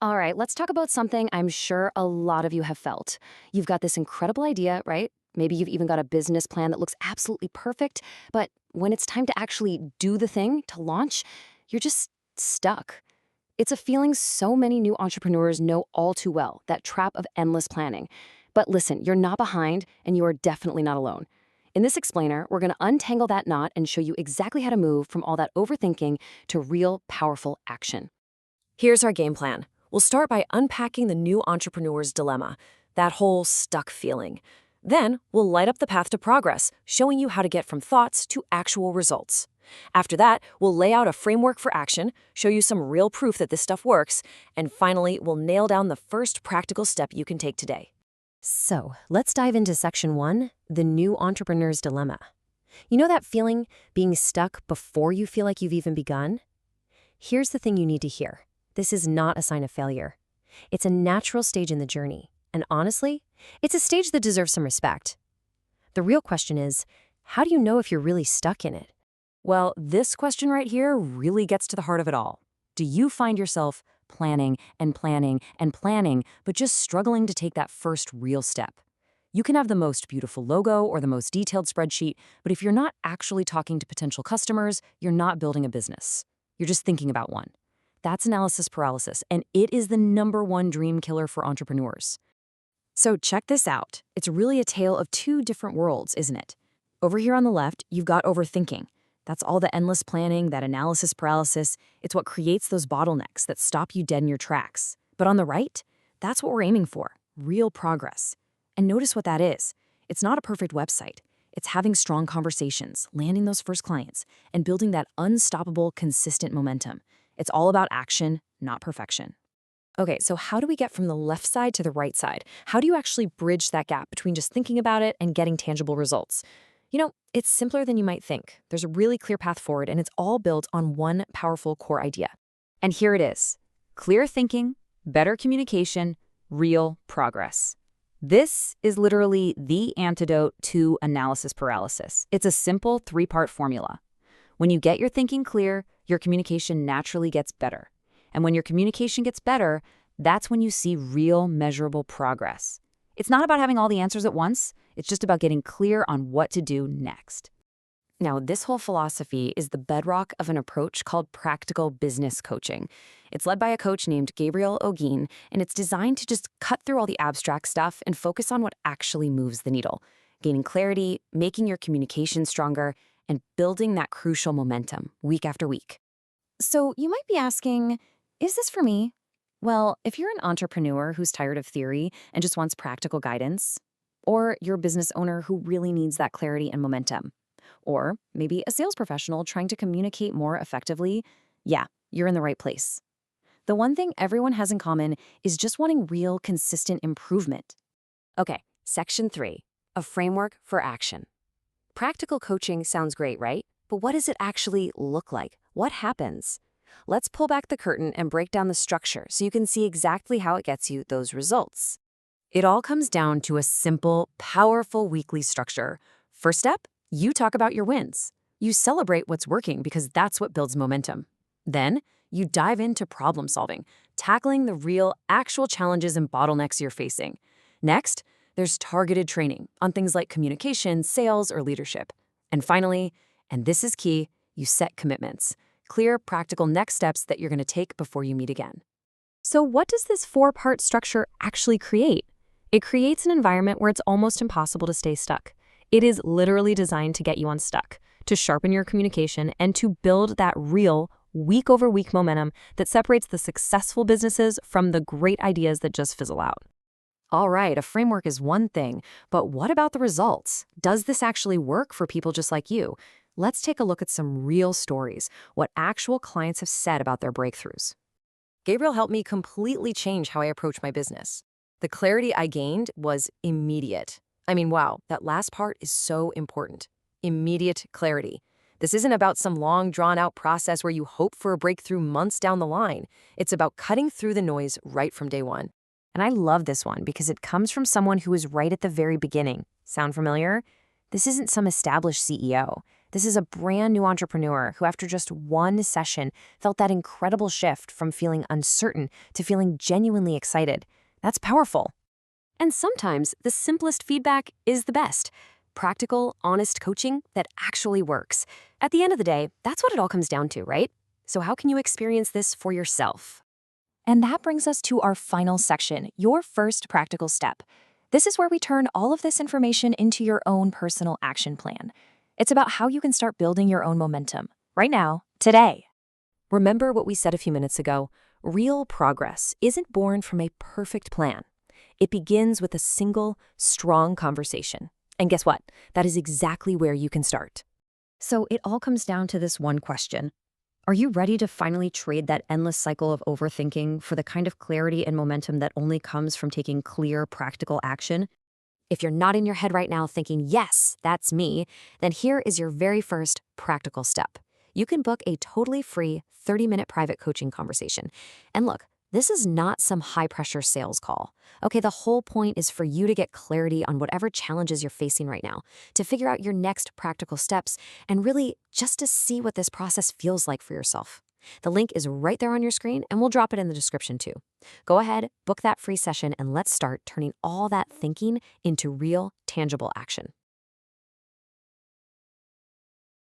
All right, let's talk about something I'm sure a lot of you have felt. You've got this incredible idea, right? Maybe you've even got a business plan that looks absolutely perfect, but when it's time to actually do the thing, to launch, you're just stuck. It's a feeling so many new entrepreneurs know all too well, that trap of endless planning. But listen, you're not behind, and you are definitely not alone. In this explainer, we're going to untangle that knot and show you exactly how to move from all that overthinking to real, powerful action. Here's our game plan. We'll start by unpacking the new entrepreneur's dilemma, that whole stuck feeling. Then, we'll light up the path to progress, showing you how to get from thoughts to actual results. After that, we'll lay out a framework for action, show you some real proof that this stuff works, and finally, we'll nail down the first practical step you can take today. So, let's dive into section 1, the new entrepreneur's dilemma. You know that feeling, being stuck before you feel like you've even begun? Here's the thing you need to hear. This is not a sign of failure. It's a natural stage in the journey. And honestly, it's a stage that deserves some respect. The real question is, how do you know if you're really stuck in it? Well, this question right here really gets to the heart of it all. Do you find yourself planning and planning and planning, but just struggling to take that first real step? You can have the most beautiful logo or the most detailed spreadsheet, but if you're not actually talking to potential customers, you're not building a business. You're just thinking about one. That's analysis paralysis, and it is the #1 dream killer for entrepreneurs. So check this out. It's really a tale of two different worlds, isn't it? Over here on the left, you've got overthinking. That's all the endless planning, that analysis paralysis. It's what creates those bottlenecks that stop you dead in your tracks. But on the right, that's what we're aiming for, real progress. And notice what that is. It's not a perfect website. It's having strong conversations, landing those first clients, and building that unstoppable, consistent momentum. It's all about action, not perfection. Okay, so how do we get from the left side to the right side? How do you actually bridge that gap between just thinking about it and getting tangible results? You know, it's simpler than you might think. There's a really clear path forward, and it's all built on one powerful core idea. And here it is. Clear thinking, better communication, real progress. This is literally the antidote to analysis paralysis. It's a simple 3-part formula. When you get your thinking clear, your communication naturally gets better. And when your communication gets better, that's when you see real, measurable progress. It's not about having all the answers at once. It's just about getting clear on what to do next. Now, this whole philosophy is the bedrock of an approach called practical business coaching. It's led by a coach named Gabriel Ogin, and it's designed to just cut through all the abstract stuff and focus on what actually moves the needle, gaining clarity, making your communication stronger, and building that crucial momentum week after week. So you might be asking, is this for me? Well, if you're an entrepreneur who's tired of theory and just wants practical guidance, or you're a business owner who really needs that clarity and momentum, or maybe a sales professional trying to communicate more effectively, yeah, you're in the right place. The one thing everyone has in common is just wanting real, consistent improvement. Okay, section 3, a framework for action. Practical coaching sounds great, right? But what does it actually look like? What happens? Let's pull back the curtain and break down the structure so you can see exactly how it gets you those results. It all comes down to a simple, powerful weekly structure. First step, you talk about your wins. You celebrate what's working because that's what builds momentum. Then, you dive into problem solving, tackling the real, actual challenges and bottlenecks you're facing. Next, there's targeted training on things like communication, sales, or leadership. And finally, and this is key, you set commitments. Clear, practical next steps that you're going to take before you meet again. So what does this 4-part structure actually create? It creates an environment where it's almost impossible to stay stuck. It is literally designed to get you unstuck, to sharpen your communication, and to build that real, week-over-week momentum that separates the successful businesses from the great ideas that just fizzle out. All right, a framework is one thing, but what about the results? Does this actually work for people just like you? Let's take a look at some real stories, what actual clients have said about their breakthroughs. Gabriel helped me completely change how I approach my business. The clarity I gained was immediate. I mean, wow, that last part is so important. Immediate clarity. This isn't about some long, drawn-out process where you hope for a breakthrough months down the line. It's about cutting through the noise right from day one. And I love this one because it comes from someone who was right at the very beginning. Sound familiar? This isn't some established CEO. This is a brand new entrepreneur who, after just one session, felt that incredible shift from feeling uncertain to feeling genuinely excited. That's powerful. And sometimes the simplest feedback is the best. Practical, honest coaching that actually works. At the end of the day, that's what it all comes down to, right? So how can you experience this for yourself? And that brings us to our final section, your first practical step. This is where we turn all of this information into your own personal action plan. It's about how you can start building your own momentum, right now, today. Remember what we said a few minutes ago? Real progress isn't born from a perfect plan. It begins with a single, strong conversation. And guess what? That is exactly where you can start. So it all comes down to this one question. Are you ready to finally trade that endless cycle of overthinking for the kind of clarity and momentum that only comes from taking clear, practical action? If you're not in your head right now thinking, yes, that's me, then here is your very first practical step. You can book a totally free 30-minute private coaching conversation. And look, this is not some high-pressure sales call. Okay, the whole point is for you to get clarity on whatever challenges you're facing right now, to figure out your next practical steps, and really just to see what this process feels like for yourself. The link is right there on your screen, and we'll drop it in the description too. Go ahead, book that free session, and let's start turning all that thinking into real, tangible action.